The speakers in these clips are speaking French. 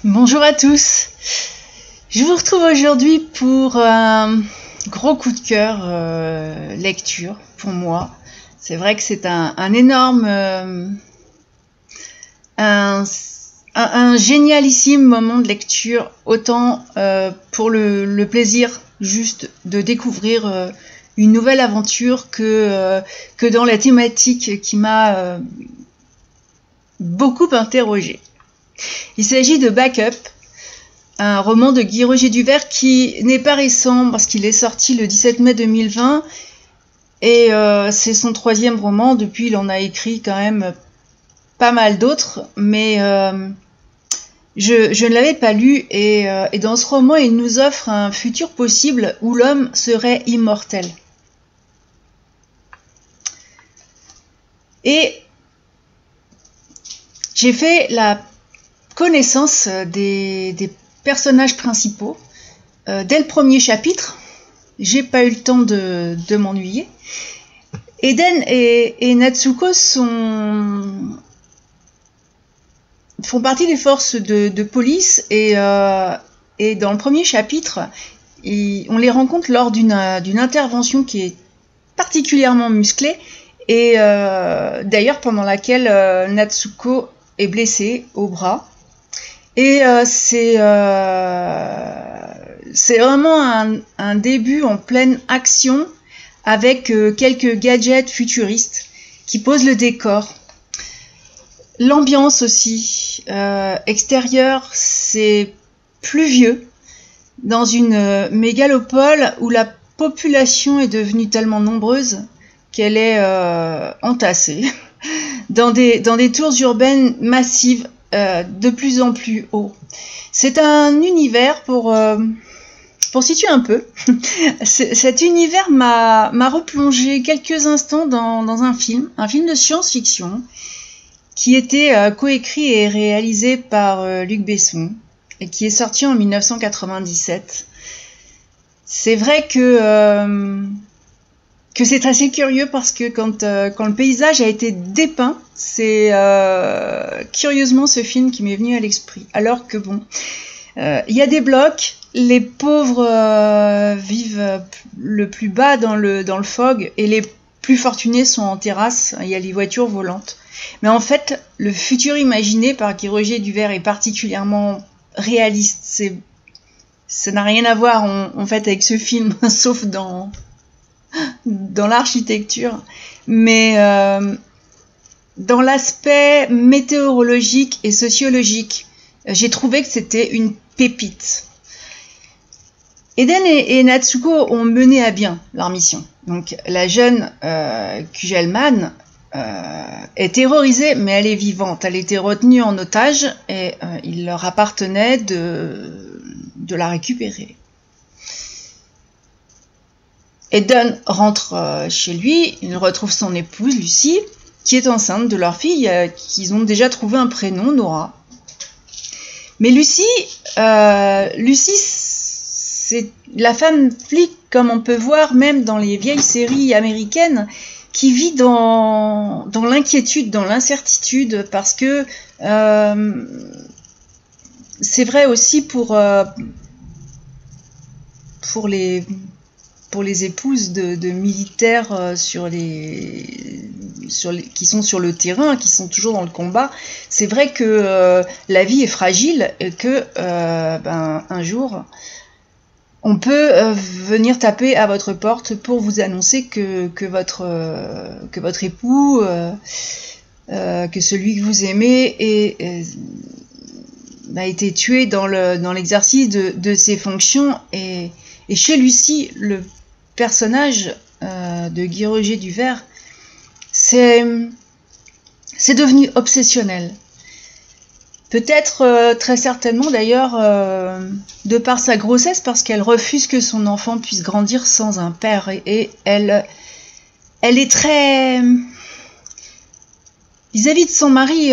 Bonjour à tous. Je vous retrouve aujourd'hui pour un gros coup de cœur lecture pour moi. C'est vrai que c'est un énorme, un génialissime moment de lecture, autant pour le plaisir juste de découvrir une nouvelle aventure que dans la thématique qui m'a beaucoup interrogée. Il s'agit de Backup, un roman de Guy Roger Duvert qui n'est pas récent parce qu'il est sorti le 17 mai 2020 et c'est son 3e roman. Depuis, il en a écrit quand même pas mal d'autres, mais je ne l'avais pas lu et dans ce roman, il nous offre un futur possible où l'homme serait immortel. Et j'ai fait la connaissance des personnages principaux dès le premier chapitre. J'ai pas eu le temps de m'ennuyer. Eden et Natsuko font partie des forces de police et dans le premier chapitre, on les rencontre lors d'une intervention qui est particulièrement musclée et d'ailleurs pendant laquelle Natsuko est blessée au bras. Et c'est vraiment un début en pleine action avec quelques gadgets futuristes qui posent le décor. L'ambiance aussi extérieure, c'est pluvieux dans une mégalopole où la population est devenue tellement nombreuse qu'elle est entassée dans des tours urbaines massives de plus en plus haut. C'est un univers, pour situer un peu, cet univers m'a replongé quelques instants dans un film de science-fiction qui était coécrit et réalisé par Luc Besson et qui est sorti en 1997. C'est vrai que c'est assez curieux parce que quand le paysage a été dépeint, c'est curieusement ce film qui m'est venu à l'esprit. Alors que bon, il y a des blocs, les pauvres vivent le plus bas dans le fog et les plus fortunés sont en terrasse, il y a les voitures volantes. Mais en fait, le futur imaginé par Guy Roger Duvert est particulièrement réaliste. Ça n'a rien à voir en fait avec ce film, sauf dans l'architecture, mais dans l'aspect météorologique et sociologique, j'ai trouvé que c'était une pépite. Eden et Natsuko ont mené à bien leur mission. Donc la jeune Kugelman est terrorisée, mais elle est vivante. Elle était retenue en otage et il leur appartenait de la récupérer. Eden rentre chez lui, il retrouve son épouse Lucie, qui est enceinte de leur fille, qu'ils ont déjà trouvé un prénom, Nora. Mais Lucie, c'est la femme flic, comme on peut voir même dans les vieilles séries américaines, qui vit dans l'inquiétude, dans l'incertitude, parce que c'est vrai aussi pour les épouses de militaires qui sont sur le terrain, qui sont toujours dans le combat. C'est vrai que la vie est fragile et que un jour on peut venir taper à votre porte pour vous annoncer que votre époux, que celui que vous aimez a été tué dans l'exercice de ses fonctions. Et chez Lucie, le personnage de Guy Roger Duvert, c'est devenu obsessionnel. Peut-être très certainement d'ailleurs de par sa grossesse, parce qu'elle refuse que son enfant puisse grandir sans un père et elle est très vis-à-vis de son mari.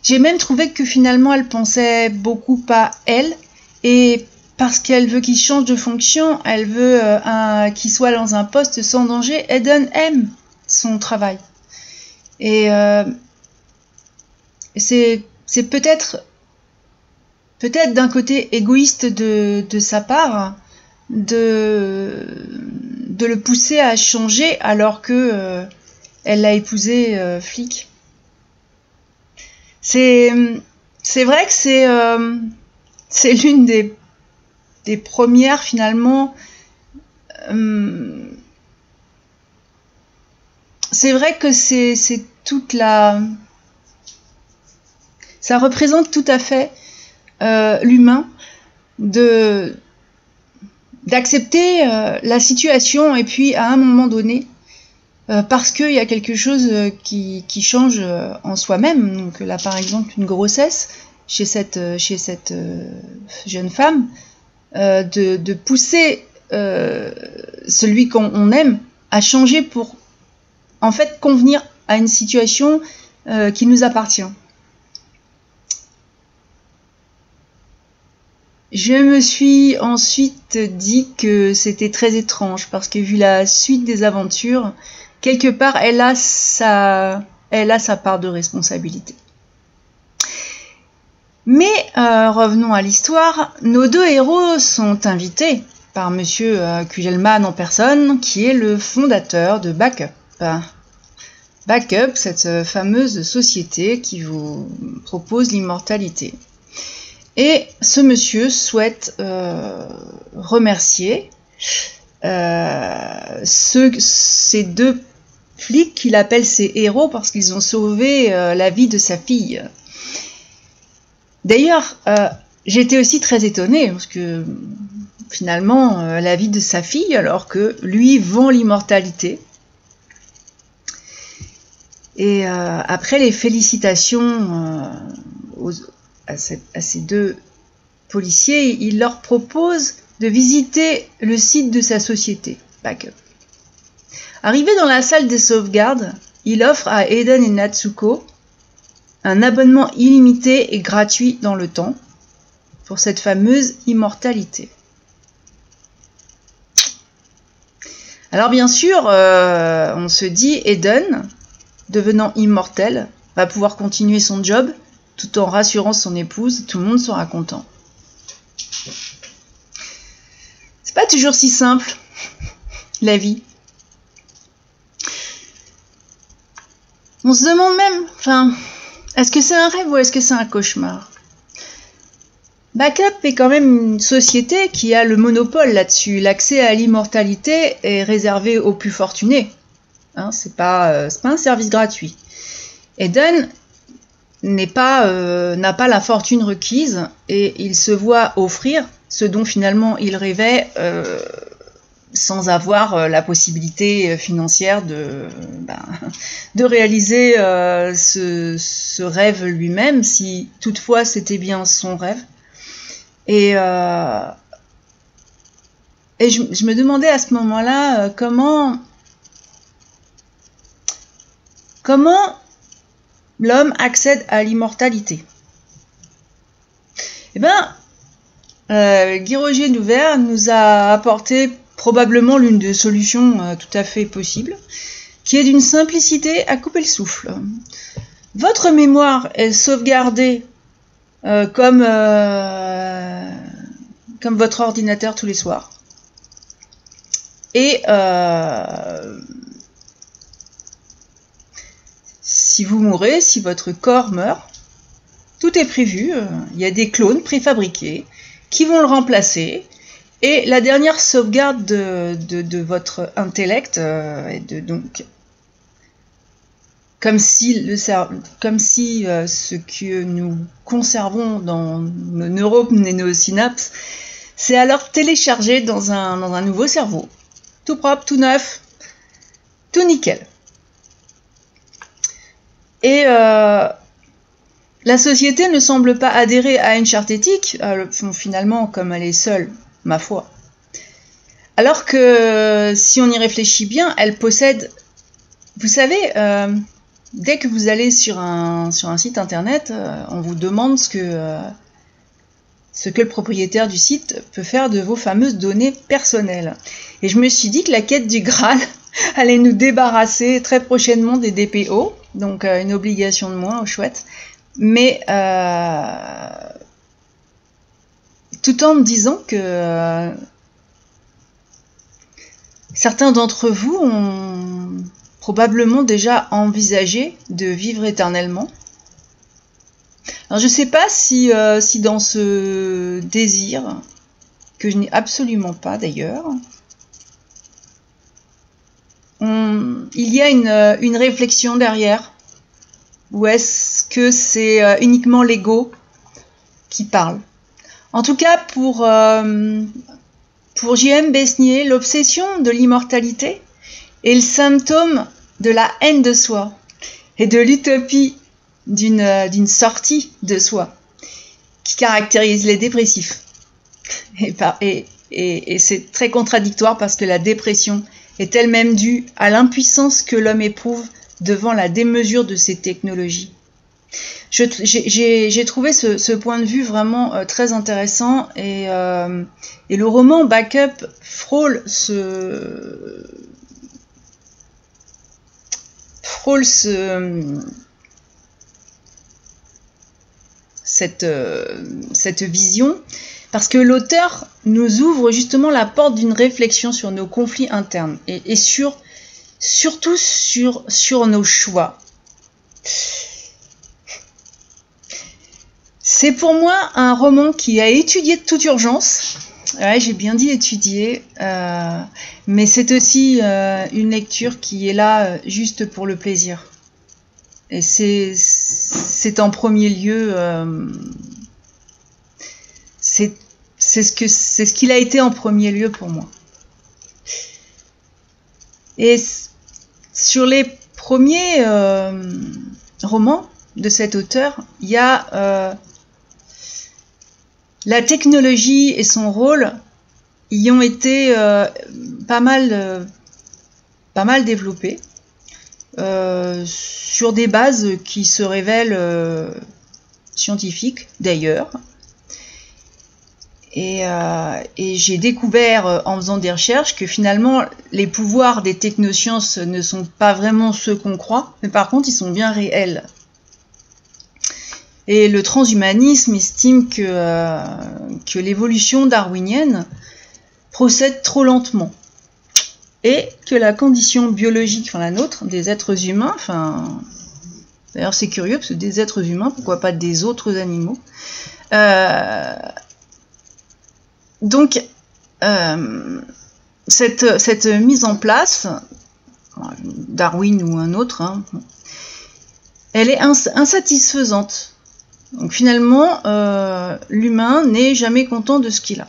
J'ai même trouvé que finalement elle pensait beaucoup à elle, et parce qu'elle veut qu'il change de fonction, elle veut qu'il soit dans un poste sans danger. Eden aime son travail et c'est c'est peut-être d'un côté égoïste de sa part de le pousser à changer alors que elle l'a épousé flic. C'est vrai que c'est l'une des premières finalement. C'est vrai que c'est toute la. Ça représente tout à fait l'humain d'accepter la situation et puis à un moment donné parce qu'il y a quelque chose qui change en soi-même. Donc là par exemple une grossesse chez cette jeune femme, de pousser celui qu'on aime à changer pour en fait convenir à une situation qui nous appartient. Je me suis ensuite dit que c'était très étrange parce que vu la suite des aventures, quelque part elle a sa part de responsabilité. Mais revenons à l'histoire, nos deux héros sont invités par Monsieur Kugelman en personne, qui est le fondateur de Backup. Backup, cette fameuse société qui vous propose l'immortalité. Et ce monsieur souhaite remercier ces deux flics qu'il appelle ses héros parce qu'ils ont sauvé la vie de sa fille. D'ailleurs, j'étais aussi très étonnée parce que finalement, la vie de sa fille, alors que lui vend l'immortalité. Et après les félicitations à ces deux policiers, il leur propose de visiter le site de sa société, Backup. Arrivé dans la salle des sauvegardes, il offre à Eden et Natsuko un abonnement illimité et gratuit dans le temps pour cette fameuse immortalité. Alors bien sûr, on se dit, Eden, devenant immortel, va pouvoir continuer son job tout en rassurant son épouse, tout le monde sera content. C'est pas toujours si simple, la vie. On se demande même, est-ce que c'est un rêve ou est-ce que c'est un cauchemar? Backup est quand même une société qui a le monopole là-dessus. L'accès à l'immortalité est réservé aux plus fortunés. C'est pas un service gratuit. Eden n'a pas la fortune requise et il se voit offrir ce dont finalement il rêvait sans avoir la possibilité financière de réaliser ce rêve lui-même, si toutefois c'était bien son rêve. Et je me demandais à ce moment-là comment l'homme accède à l'immortalité. Eh bien, Guy Roger Nouvert nous a apporté probablement l'une des solutions tout à fait possibles, qui est d'une simplicité à couper le souffle. Votre mémoire est sauvegardée comme votre ordinateur tous les soirs. Et si vous mourrez, si votre corps meurt, tout est prévu. Il y a des clones préfabriqués qui vont le remplacer. Et la dernière sauvegarde de votre intellect, donc, comme si ce que nous conservons dans nos neurones et nos synapses, c'est alors téléchargé dans un nouveau cerveau. Tout propre, tout neuf, tout nickel. Et la société ne semble pas adhérer à une charte éthique, finalement, comme elle est seule, ma foi. Alors que, si on y réfléchit bien, elle possède... Vous savez, dès que vous allez sur un site internet, on vous demande ce que le propriétaire du site peut faire de vos fameuses données personnelles. Et je me suis dit que la quête du Graal allait nous débarrasser très prochainement des DPO, donc une obligation de moins, au chouette, mais tout en me disant que certains d'entre vous ont probablement déjà envisagé de vivre éternellement. Alors je ne sais pas si dans ce désir, que je n'ai absolument pas d'ailleurs, il y a une réflexion derrière, ou est-ce que c'est uniquement l'ego qui parle? En tout cas, pour J.M. Besnier, l'obsession de l'immortalité est le symptôme de la haine de soi et de l'utopie d'une sortie de soi qui caractérise les dépressifs. Et c'est très contradictoire parce que la dépression est elle-même due à l'impuissance que l'homme éprouve devant la démesure de ces technologies. J'ai trouvé ce point de vue vraiment très intéressant et le roman Backup frôle cette vision, parce que l'auteur nous ouvre justement la porte d'une réflexion sur nos conflits internes et surtout sur nos choix. C'est pour moi un roman qui a étudié de toute urgence. Ouais, j'ai bien dit étudier, mais c'est aussi une lecture qui est là juste pour le plaisir. Et c'est en premier lieu, c'est ce qu'il a été en premier lieu pour moi. Et sur les premiers romans de cet auteur, il y a la technologie et son rôle y ont été pas mal développés sur des bases qui se révèlent scientifiques d'ailleurs. Et j'ai découvert en faisant des recherches que finalement les pouvoirs des technosciences ne sont pas vraiment ceux qu'on croit, mais par contre ils sont bien réels. Et le transhumanisme estime que l'évolution darwinienne procède trop lentement et que la condition biologique, enfin la nôtre, des êtres humains, d'ailleurs c'est curieux parce que des êtres humains, pourquoi pas des autres animaux, donc cette mise en place, Darwin ou un autre, elle est insatisfaisante. Donc finalement, l'humain n'est jamais content de ce qu'il a.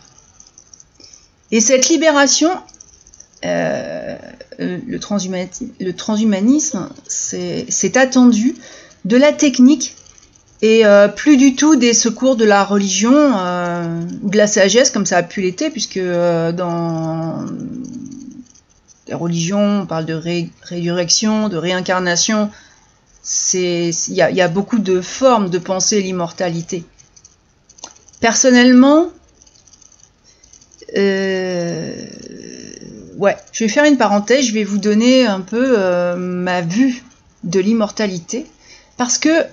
Et cette libération, le transhumanisme, c'est attendu de la technique et plus du tout des secours de la religion ou de la sagesse comme ça a pu l'être, puisque dans la religion, on parle de résurrection, de réincarnation. Il y a beaucoup de formes de penser l'immortalité. Personnellement, je vais faire une parenthèse, je vais vous donner un peu ma vue de l'immortalité, parce que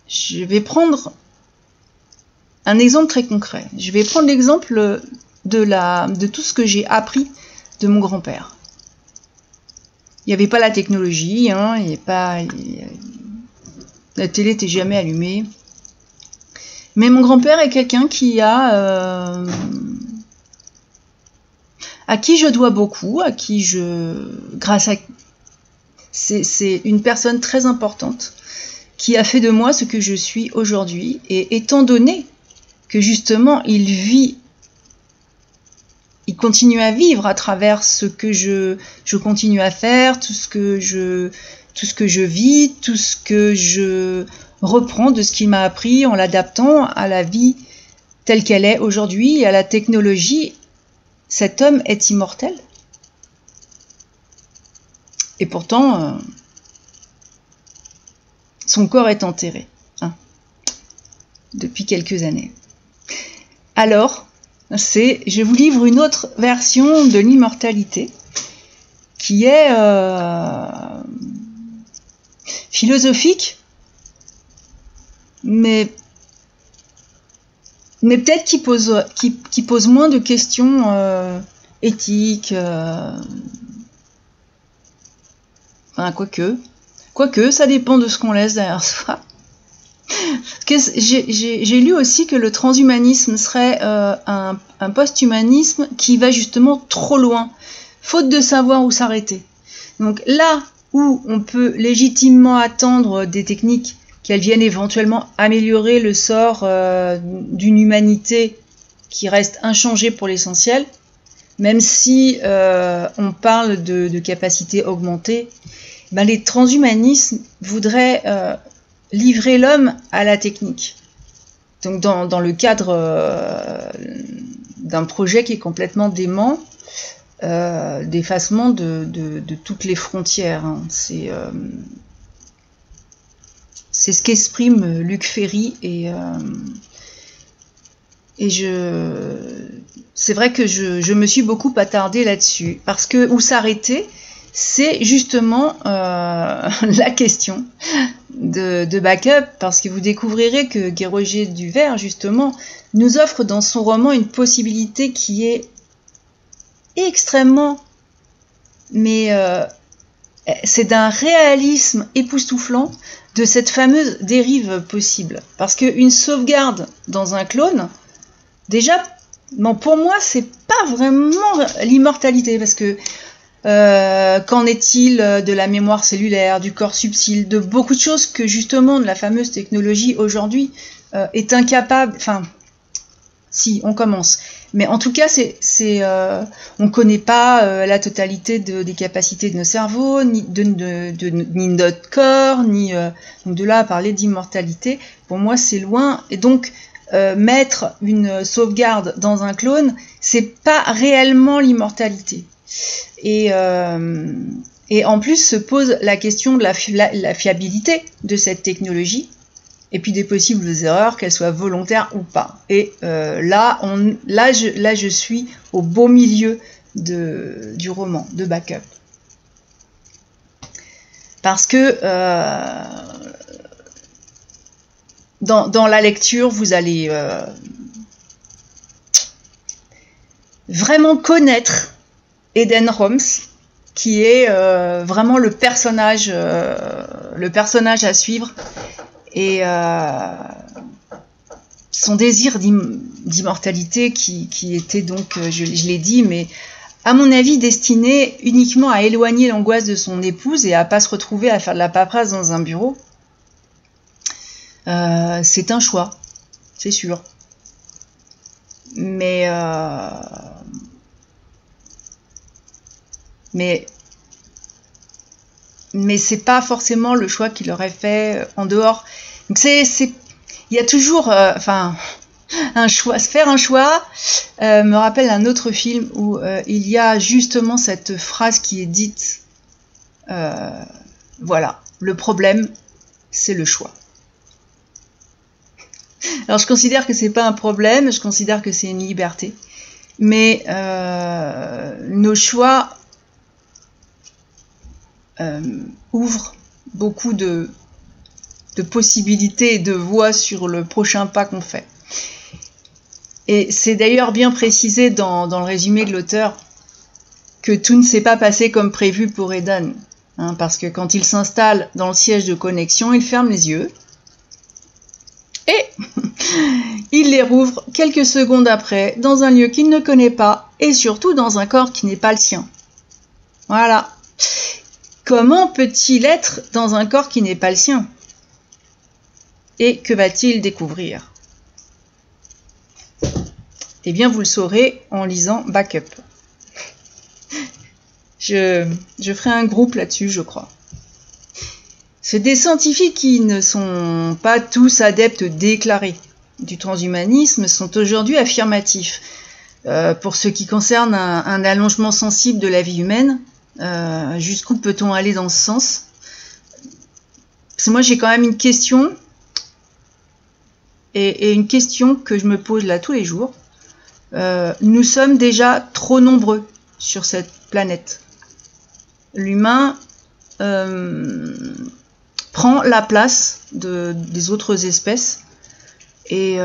je vais prendre un exemple très concret. Je vais prendre l'exemple de tout ce que j'ai appris de mon grand-père. Il n'y avait pas la technologie, la télé n'était jamais allumée. Mais mon grand-père est quelqu'un à qui je dois beaucoup, c'est une personne très importante qui a fait de moi ce que je suis aujourd'hui. Et étant donné que justement il continue à vivre à travers ce que je continue à faire, tout ce que je vis, tout ce que je reprends de ce qu'il m'a appris en l'adaptant à la vie telle qu'elle est aujourd'hui et à la technologie. Cet homme est immortel. Et pourtant, son corps est enterré, depuis quelques années. Alors, je vous livre une autre version de l'immortalité qui est philosophique mais peut-être qu'il pose moins de questions éthiques, enfin, quoique, ça dépend de ce qu'on laisse derrière soi. J'ai lu aussi que le transhumanisme serait un post-humanisme qui va justement trop loin, faute de savoir où s'arrêter. Donc là où on peut légitimement attendre des techniques qu'elles viennent éventuellement améliorer le sort d'une humanité qui reste inchangée pour l'essentiel, même si on parle de capacités augmentées, ben les transhumanismes voudraient livrer l'homme à la technique. Donc dans le cadre d'un projet qui est complètement dément, d'effacement de toutes les frontières. Hein. C'est ce qu'exprime Luc Ferry et c'est vrai que je me suis beaucoup attardée là-dessus parce que où s'arrêter, c'est justement la question de backup, parce que vous découvrirez que Guy Roger Duvert justement nous offre dans son roman une possibilité qui est extrêmement, mais c'est d'un réalisme époustouflant de cette fameuse dérive possible. Parce qu'une sauvegarde dans un clone, déjà, bon, pour moi, c'est pas vraiment l'immortalité, parce que qu'en est-il de la mémoire cellulaire, du corps subtil, de beaucoup de choses que justement la fameuse technologie aujourd'hui est incapable. Enfin, si, on commence. Mais en tout cas, on ne connaît pas la totalité des capacités de nos cerveaux, ni ni notre corps, ni donc de là à parler d'immortalité. Pour moi, c'est loin. Et donc, mettre une sauvegarde dans un clone, c'est pas réellement l'immortalité. Et en plus se pose la question de la fiabilité de cette technologie, et puis des possibles erreurs, qu'elles soient volontaires ou pas. Et là, je suis au beau milieu du roman, de Backup. Parce que dans la lecture, vous allez vraiment connaître Eden Holmes, qui est vraiment le personnage à suivre, et son désir d'immortalité qui était donc, je l'ai dit, mais à mon avis destiné uniquement à éloigner l'angoisse de son épouse et à pas se retrouver à faire de la paperasse dans un bureau. C'est un choix, c'est sûr. Mais c'est pas forcément le choix qu'il aurait fait en dehors. Donc il y a toujours, un choix. Faire un choix me rappelle un autre film où il y a justement cette phrase qui est dite. Voilà, le problème, c'est le choix. Alors je considère que c'est pas un problème, je considère que c'est une liberté. Mais nos choix ouvre beaucoup de possibilités et de voies sur le prochain pas qu'on fait. Et c'est d'ailleurs bien précisé dans le résumé de l'auteur que tout ne s'est pas passé comme prévu pour Eden, hein, parce que quand il s'installe dans le siège de connexion, il ferme les yeux et il les rouvre quelques secondes après dans un lieu qu'il ne connaît pas et surtout dans un corps qui n'est pas le sien. Voilà. Comment peut-il être dans un corps qui n'est pas le sien? Et que va-t-il découvrir? Eh bien, vous le saurez en lisant Backup. Je ferai un groupe là-dessus, je crois. C'est des scientifiques qui ne sont pas tous adeptes déclarés du transhumanisme sont aujourd'hui affirmatifs. Pour ce qui concerne un allongement sensible de la vie humaine, jusqu'où peut-on aller dans ce sens? Parce que moi j'ai quand même une question, et une question que je me pose là tous les jours. Nous sommes déjà trop nombreux sur cette planète. L'humain prend la place des autres espèces et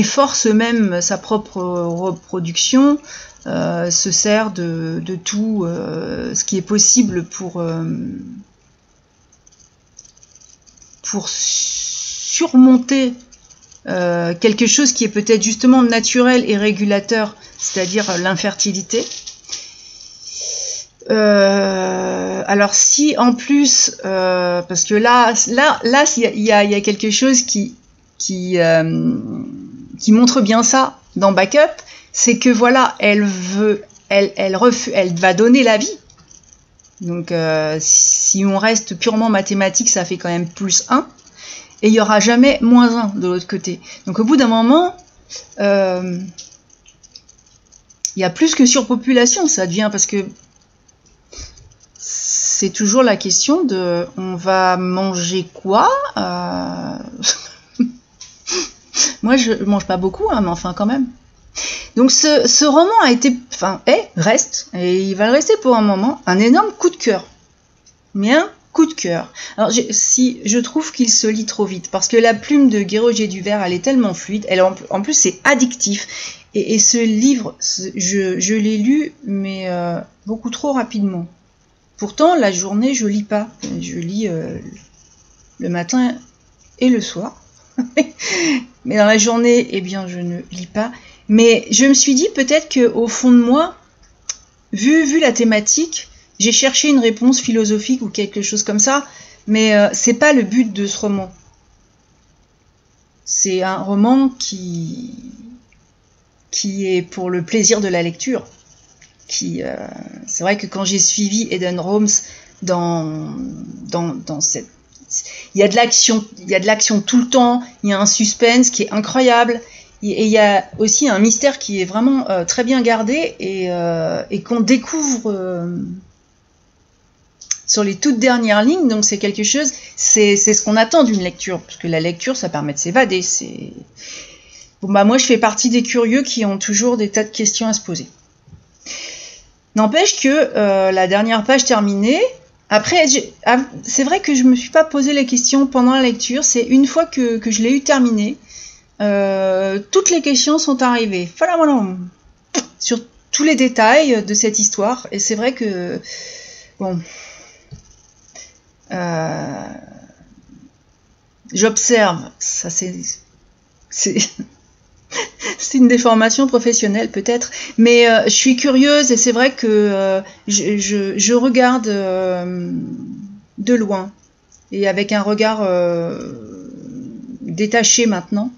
force même sa propre reproduction, se sert de tout ce qui est possible pour surmonter quelque chose qui est peut-être justement naturel et régulateur, c'est-à-dire l'infertilité. Alors si en plus, parce que là, il y a quelque chose qui montre bien ça dans Backup, c'est que voilà, elle va donner la vie. Donc si on reste purement mathématique, ça fait quand même +1. Et il n'y aura jamais -1 de l'autre côté. Donc au bout d'un moment, il y a plus que surpopulation, ça devient, parce que c'est toujours la question de on va manger quoi. Moi je mange pas beaucoup, hein, mais enfin quand même. Donc ce roman a été, reste, et il va le rester pour un moment, un énorme coup de cœur. Mais un coup de cœur. Alors je trouve qu'il se lit trop vite, parce que la plume de Guéroger Duvert, elle est tellement fluide, en plus c'est addictif, et ce livre, je l'ai lu, mais beaucoup trop rapidement. Pourtant, la journée, je lis pas. Je lis le matin et le soir. Mais dans la journée, eh bien, je ne lis pas. Mais je me suis dit peut-être qu'au fond de moi, vu la thématique, j'ai cherché une réponse philosophique ou quelque chose comme ça, mais c'est pas le but de ce roman. C'est un roman qui est pour le plaisir de la lecture. C'est vrai que quand j'ai suivi Eden Holmes dans cette, il y a de l'action tout le temps, il y a un suspense qui est incroyable, et il y a aussi un mystère qui est vraiment très bien gardé, et qu'on découvre sur les toutes dernières lignes. Donc c'est quelque chose, c'est ce qu'on attend d'une lecture, parce que la lecture, ça permet de s'évader. Bon, moi je fais partie des curieux qui ont toujours des tas de questions à se poser. N'empêche que la dernière page terminée, après, c'est vrai que je me suis pas posé les questions pendant la lecture, c'est une fois que je l'ai eu terminé, toutes les questions sont arrivées. Sur tous les détails de cette histoire, et c'est vrai que, bon, j'observe, ça c'est une déformation professionnelle peut-être, mais je suis curieuse, et c'est vrai que je regarde de loin, et avec un regard détaché maintenant,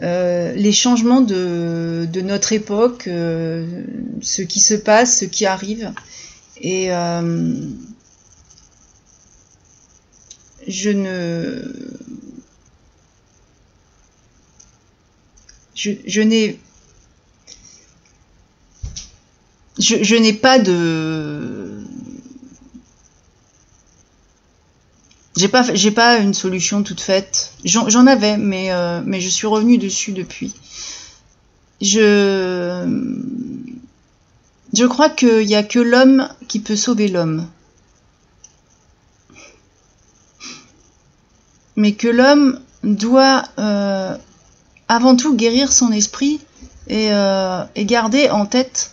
les changements de notre époque, ce qui se passe, ce qui arrive, et je n'ai pas de... J'ai pas une solution toute faite. J'en avais, mais je suis revenue dessus depuis. Je crois qu'il n'y a que l'homme qui peut sauver l'homme. Mais que l'homme doit avant tout guérir son esprit, et garder en tête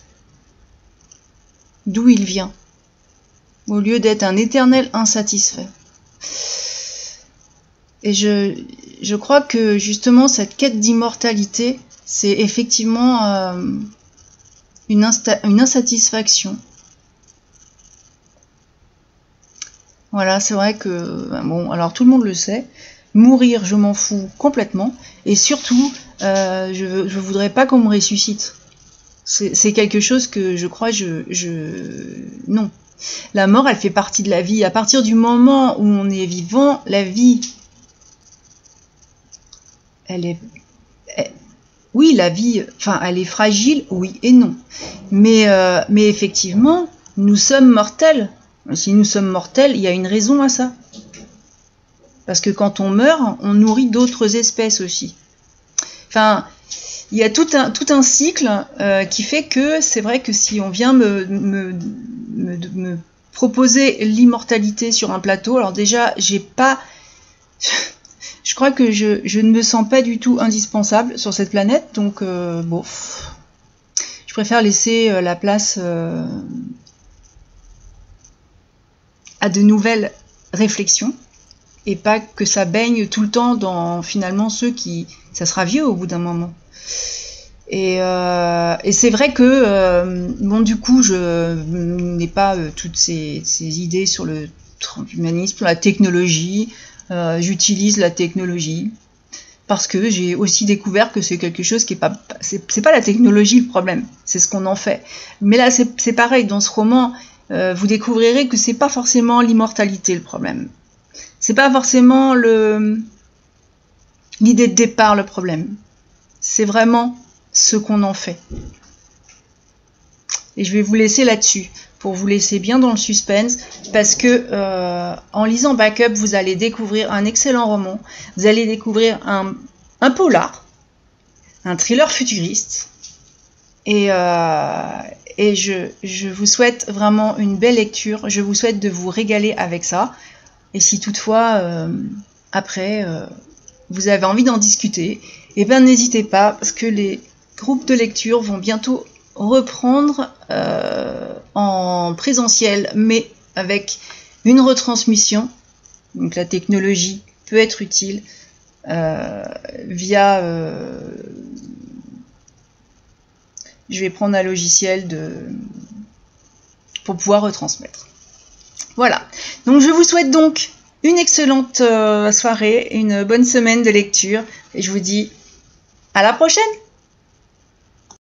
d'où il vient, au lieu d'être un éternel insatisfait. Et je crois que justement cette quête d'immortalité, c'est effectivement une insatisfaction. Voilà, c'est vrai que, bon, alors tout le monde le sait, mourir, je m'en fous complètement, et surtout, je voudrais pas qu'on me ressuscite. C'est quelque chose que je crois, non. La mort, elle fait partie de la vie. À partir du moment où on est vivant, la vie, oui, la vie, elle est fragile, oui et non. Mais effectivement, nous sommes mortels. Si nous sommes mortels, il y a une raison à ça. Parce que quand on meurt, on nourrit d'autres espèces aussi. Enfin, il y a tout un cycle qui fait que c'est vrai que si on vient me proposer l'immortalité sur un plateau, alors déjà, j'ai pas Je crois que je ne me sens pas du tout indispensable sur cette planète, donc bon, je préfère laisser la place à de nouvelles réflexions, et pas que ça baigne tout le temps dans finalement ceux qui... Ça sera vieux au bout d'un moment. Et c'est vrai que, bon, du coup, je n'ai pas toutes ces idées sur le transhumanisme, la technologie. J'utilise la technologie parce que j'ai aussi découvert que c'est quelque chose qui est pas... C'est pas la technologie le problème, c'est ce qu'on en fait. Mais là, c'est pareil, dans ce roman, vous découvrirez que c'est pas forcément l'immortalité le problème. C'est pas forcément l'idée de départ le problème. C'est vraiment ce qu'on en fait. Et je vais vous laisser là-dessus, pour vous laisser bien dans le suspense, parce que en lisant Backup, vous allez découvrir un excellent roman, vous allez découvrir un polar, un thriller futuriste, et je vous souhaite vraiment une belle lecture, je vous souhaite de vous régaler avec ça, et si toutefois, après, vous avez envie d'en discuter, eh bien n'hésitez pas, parce que les groupes de lecture vont bientôt reprendre en présentiel, mais avec une retransmission. Donc la technologie peut être utile via... je vais prendre un logiciel pour pouvoir retransmettre. Voilà. Donc je vous souhaite donc une excellente soirée, une bonne semaine de lecture, et je vous dis à la prochaine!